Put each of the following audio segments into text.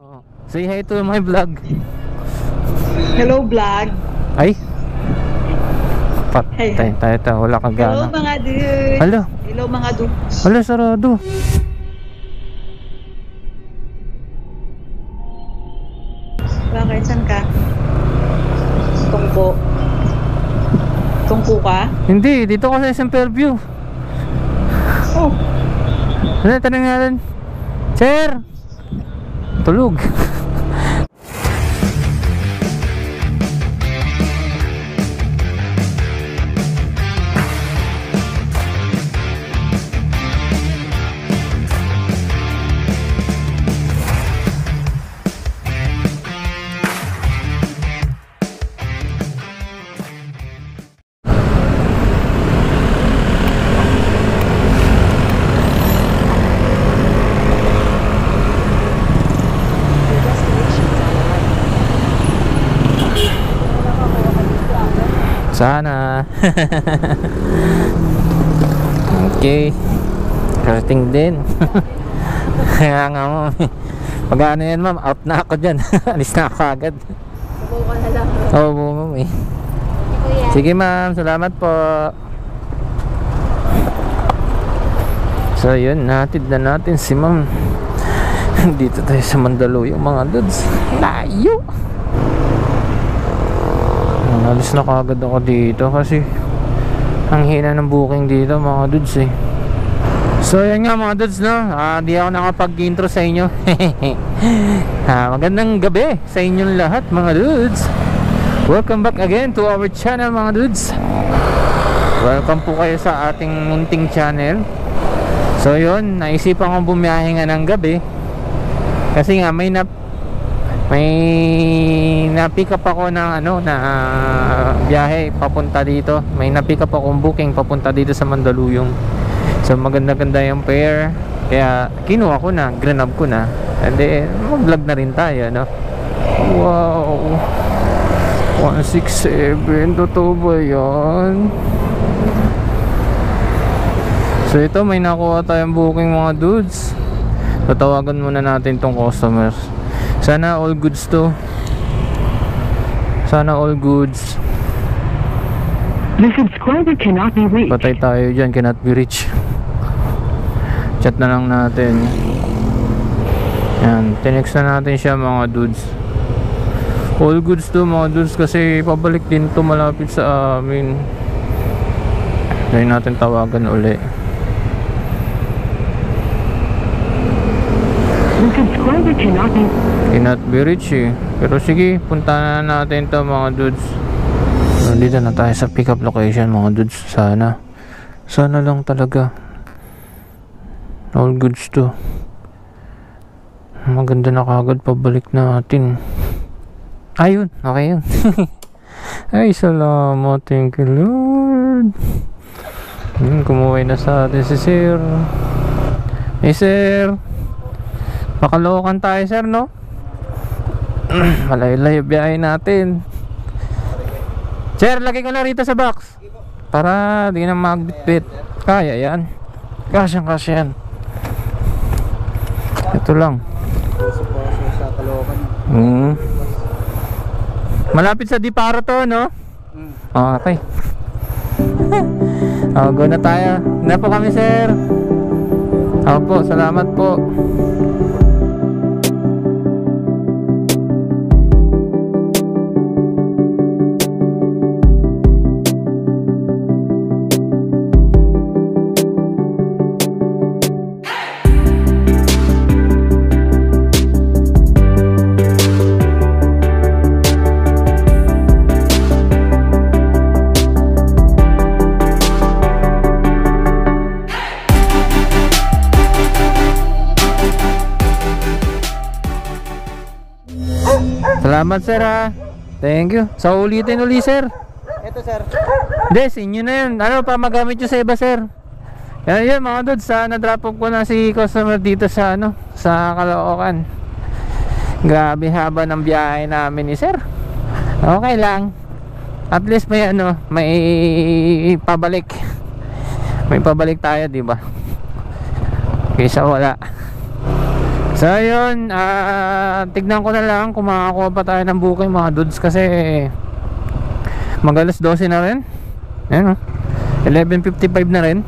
Oh. Say hi to my vlog. Hello vlog. Ay. Hey. Tayo. Wala kang Hello gana. mga dudes. Hello. Hello mga dudes. Hello, sarado. Bakit? Saan ka? Tungko. Tungko ka? Hindi, dito ko sa isang Fairview. Oh. Ano, tanong natin. Sir! Tulog. Sana. Okay. Karating din. Kaya nga mo. Pag ano yan ma'am, out na ako dyan. Alis na ako agad. Buka na lang. Oo, ma'am eh. Sige ma'am, salamat po. So yun, natid na natin si ma'am. Dito tayo sa Mandaluyong mga dudes. Layo. Alis na kagad ako dito kasi ang hina ng booking dito mga dudes eh. So yan nga mga dudes no, di ako nakapag-intro sa inyo. Magandang gabi sa inyong lahat mga dudes. Welcome back again to our channel mga dudes. Welcome po kayo sa ating munting channel. So yun, naisipan kong bumiyahe nga ng gabi kasi nga may na-pick up ako ng na biyahe papunta dito. May na-pick up akong booking papunta dito sa Mandaluyong. So maganda-ganda yung fare. Kaya kinuha ko na, grinab ko na. And then mag-vlog na rin tayo, no? Wow, 167, totoo ba yan? So ito, may nakuha tayong booking mga dudes. Tatawagan muna natin tong customers. Sana all goods to. Sana all goods. The subscriber cannot be reached. Patay tayo dyan, cannot be reached. Chat na lang natin. Yan, tinext na natin siya mga dudes. All goods to mga dudes kasi pabalik din to malapit sa amin. Dahil natin tawagan uli. The subscriber cannot be reached eh. Pero sige, punta na natin to mga dudes. Nandito na tayo sa pick up location mga dudes. Sana lang talaga all goods to. Maganda na kagad, pabalik natin. Ayun, okay yun. Ay salamat, thank you Lord. Kumuhay na sa atin si sir. Hey sir, pakalokan tayo sir no. Malay-lay biyahe natin. Sir, lagay ko na rito sa box para di na magbitbit. Kaya yan. Kasya yan. Ito lang. Malapit sa Diparo to no. Okay. Go na tayo. Na po kami sir. Opo, salamat po. Salamat sir ha. Thank you. Sa ulitin uli sir. Ito sir. Hindi, sinyo na yun. Ano pa magamit nyo sa iba sir. Yan yun mga dudes. Na-drop off ko na si customer dito sa sa Caloocan. Grabe haba ng biyahe namin ni sir. Okay lang. At least may may pabalik. May pabalik tayo, di ba? Kaysa wala. So yun, tignan ko na lang kung makakuha pa tayo ng booking mga dudes, kasi mag-alas 12 na rin. Ayan, 11:55 na rin.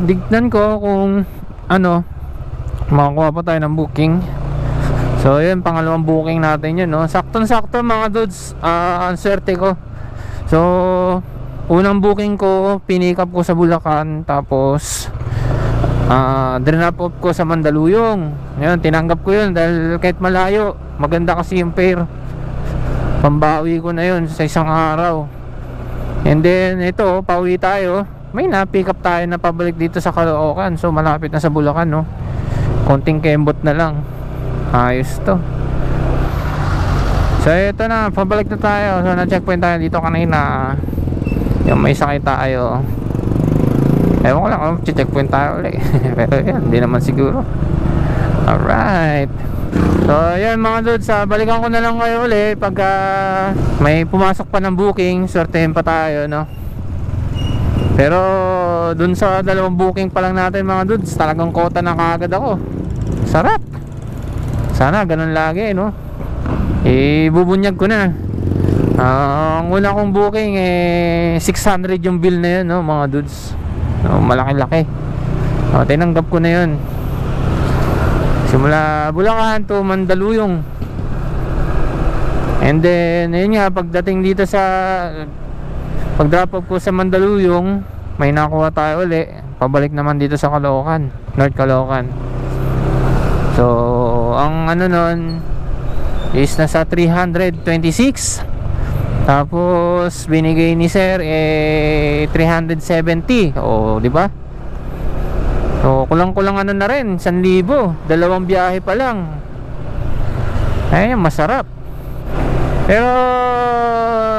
Tignan ko kung ano, makakuha pa tayo ng booking. So yun, pangalawang booking natin yun, no? Saktong-sakto mga dudes, ang swerte ko. So unang booking ko, pinick up ko sa Bulacan, tapos drop off ko sa Mandaluyong. Yun, tinanggap ko yun dahil kahit malayo, maganda kasi yung fare. Pambawi ko na yun sa isang araw. And then ito, pauwi tayo. May na-pick up tayo na pabalik dito sa Caloocan. So malapit na sa Bulacan, no? Konting kembot na lang. Ayos to. So ito na, pabalik na tayo. So na-checkpoint tayo dito kanina. Yung may sakay tayo. Ewan ko lang kung checkpoint tayo ulit. Pero yan, hindi naman siguro. Alright. So yan mga dudes, balikan ko na lang kayo ulit pagka may pumasok pa ng booking. Swertehin pa tayo, no? Pero dun sa dalawang booking pa lang natin mga dudes, talagang kota na kaagad ako. Sarap. Sana ganun lagi, no? Bubunyag ko na. Ang una kong booking 600 yung bill na yun, no, mga dudes. No, malaki-laki. Tinanggap ko na yun. Simula Bulacan to Mandaluyong. And then yun nga, pagdating dito sa pag-drop off ko sa Mandaluyong, may nakuha tayo uli. Pabalik naman dito sa Caloocan, North Caloocan. So ang ano nun is nasa 326. Tapos binigay ni sir 370. O di ba? So kulang-kulang ano na rin, 1,000. Dalawang biyahe pa lang. Ay, masarap. Pero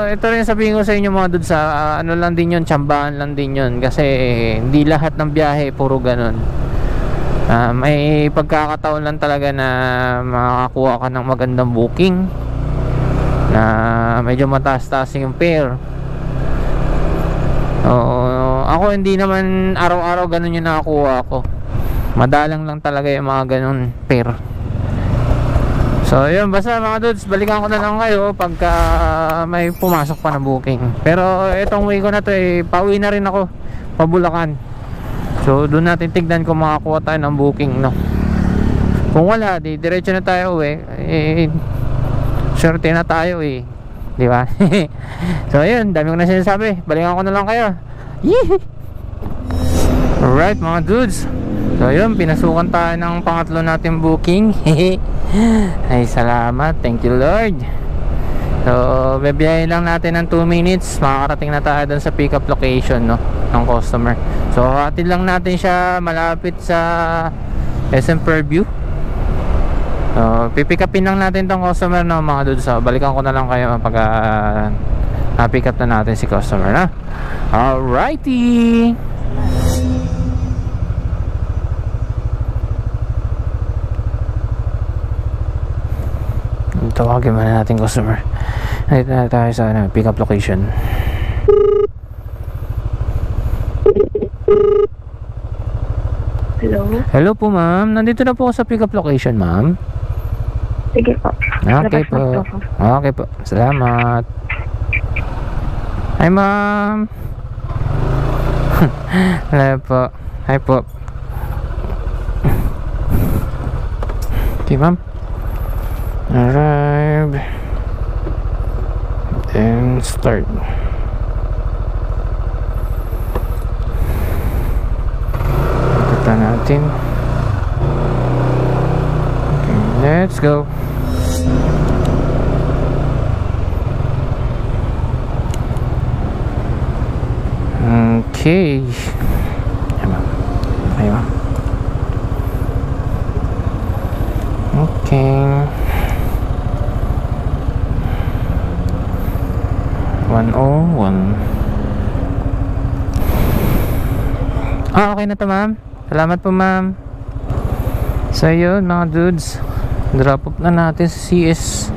ito rin sabihin ko sa inyo mga dudes, ano lang din yun, tsambahan lang din yun. Kasi hindi lahat ng biyahe puro ganun. May pagkakataon lang talaga na makakuha ka ng magandang booking na medyo mataas-taas yung fare. Ako hindi naman araw-araw ganun yung nakakuha ko. Madalang lang talaga yung mga ganun fare. So yun, basta mga dudes, balikan ko na lang kayo pagka may pumasok pa na booking. Pero itong way ko na to, pauwi na rin ako pa Bulacan. So doon natin tignan kung makakuha tayo ng booking, no? Kung wala, di diretso na tayo swerte na tayo di ba? So yun, dami ko na sinasabi, balikan ko na lang kayo. Yee! Alright mga dudes, so yun, pinasukan tayo ng pangatlo natin booking. Ay salamat, thank you Lord. So bebiyahin lang natin ng 2 minutes, makakarating na tayo dun sa pick up location, no, ng customer. So hatid lang natin siya malapit sa SM Fairview. So pipick upin lang natin tong customer, no, mga dudes. So balikan ko na lang kayo pag na-pick up na natin si customer, na. Alrighty. Tawagin muna natin customer. Nandito na tayo sa pick up location. Hello? Hello po ma'am, nandito na po ako sa pick up location ma'am. Sige po. Okay Labas po. na ako. Okay po, salamat. Hi ma'am. Hello po. Hi po. Okay ma'am, arrive, then start. Ito natin. Okay, let's go. Okay. Ayan. Okay. 101. Okay na to ma'am. Salamat po ma'am. So yun mga dudes, drop off na natin sa CS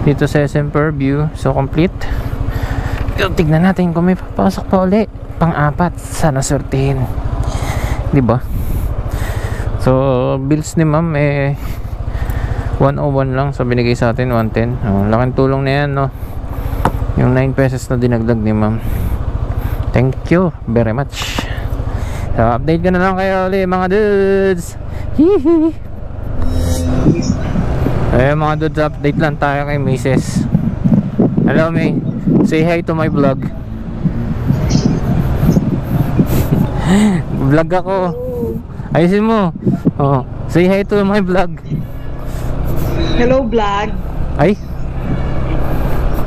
dito sa SM Fairview. So complete. Tignan natin kung may papasok pa uli. Pang-apat, sana sortihin, diba? So bills ni ma'am 101 lang, so binigay sa atin 110. Laking tulong na yan, no, yung 9 pesos na dinagdag ni ma'am. Thank you very much. So update ko na lang kayo ulit mga dudes. Hihi. Ayun mga dudes, update lang tayo kay Mrs. Hello May, say hi to my vlog. Vlog ako. Ayusin mo. Say hi to my vlog. Hello, vlog. Ay.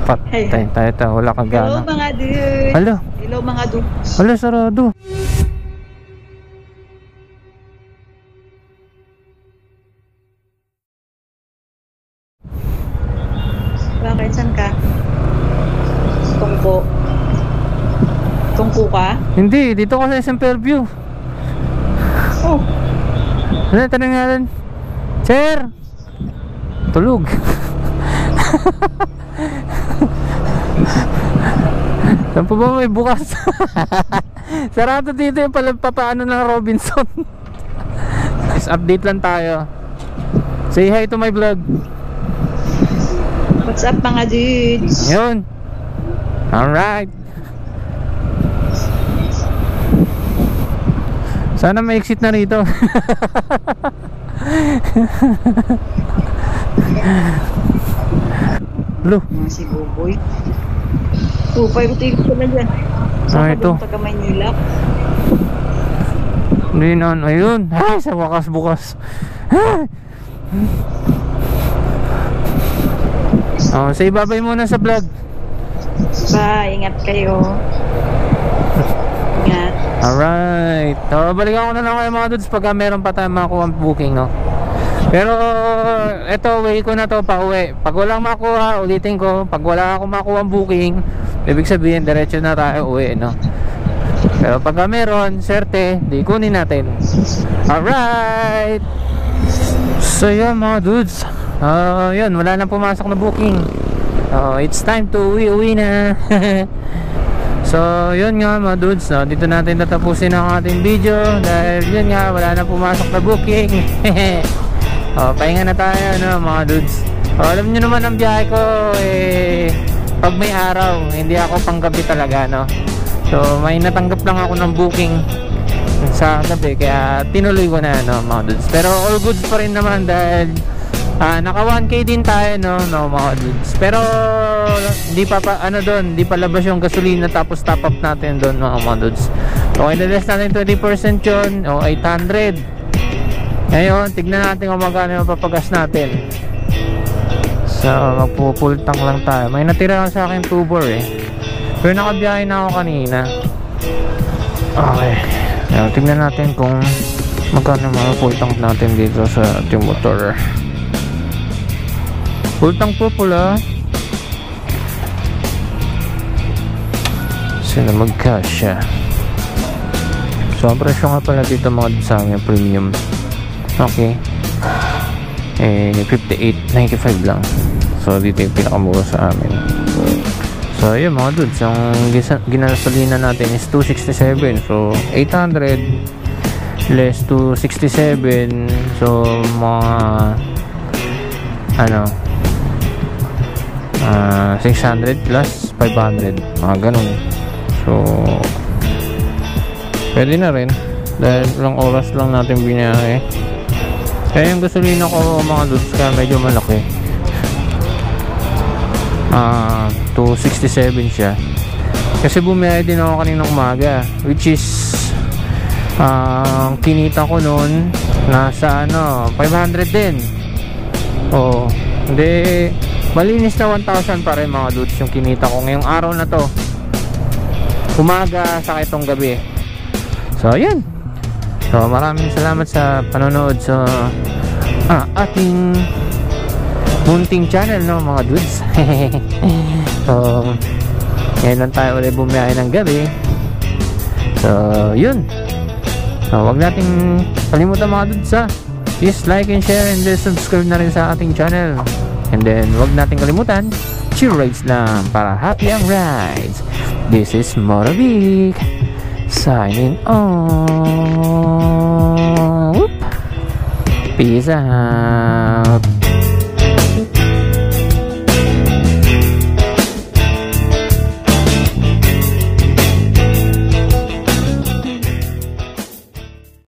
Patay tayo. Wala kang Hello, gana. mga dudes. Hello. Hello, mga dudes. Wala, sarado. Bakit? Saan ka? Tungko. Tungko ka? Hindi, dito ko sa isang Fairview. Oh. Ano, tanong natin. Sir! Tulog. Saan po ba may bukas? Sarado dito yung papaano ng Robinson. Is update lang tayo. Say hi to my vlog. What's up, mga dudes? Yun. Alright. Sana may exit na rito. Lo. Si Buboy. 2.5 ticket ko na dyan. Ito. Taga Maynila. Hindi na, ayun. Ay, sa wakas bukas. Say bye-bye muna sa vlog. Bye, ingat kayo. Ingat. Alright. So, balikan ko na lang kayo mga dudes pagka meron pa tayong makuha ang booking, no? Pero eto, way ko na to pa uwi. Pag walang makuha, ulitin ko. Pag wala akong makuha ang booking, ibig sabihin diretso na tayo uwi, no? Pero pagka meron, serte, di kunin natin. Alright. So yun mga dudes, yun, wala nang pumasok na booking. It's time to uwi na. So yun nga mga dudes, no? Dito natin tatapusin ang ating video. Dahil yun nga, wala na pumasok na booking. Pahinga na tayo, no, mga dudes. Alam nyo naman ang biyahe ko, pag may araw, hindi ako panggabi talaga, no. So may natanggap lang ako ng booking sa gabi, kaya tinuloy ko na, no, mga dudes. Pero all goods pa rin naman dahil naka 1K din tayo, no, mga dudes. Pero hindi pa doon, hindi pa labas yung gasolina, tapos top up natin doon, mga dudes. Okay, na-less natin 20% yun, o 800. Ngayon, tignan natin kung magkano yung papagas natin. So magpupull tank lang tayo. May natira sa akin tuber pero nakabiyahe na ako kanina. Okay, tignan natin kung magkano mga full tank natin dito sa ating motor. Full tank po pula. Sino magkasya. So ang presyo nga pala dito mga sa amin premium. Okay, 58.95 lang. So dito yung pinakamura sa amin. So yun mga dudes, ang ginasolina natin is 267. So 800 less 267, so mga 600 plus 500, mga ganun. So pwede na rin dahil ilang oras lang natin binahe. Kaya yung gasolina ko mga dudes, kaya medyo malaki. 267 siya. Kasi bumiyahe din ako kaninang umaga, which is kinita ko noon nasa 500 din. Hindi, malinis na 1,000 pa rin mga dudes yung kinita ko ngayong araw na to, umaga sa itong gabi. So yun. So maraming salamat sa panonood sa ating munting channel, no, mga dudes. So ngayon lang tayo ulit bumiyahe ng gabi. So yun. So wag nating kalimutan mga dudes, please like and share and then subscribe na rin sa ating channel. And then wag nating kalimutan, chill rides lang para happy ang rides. This is Motovic signing on. Whoop. Peace out.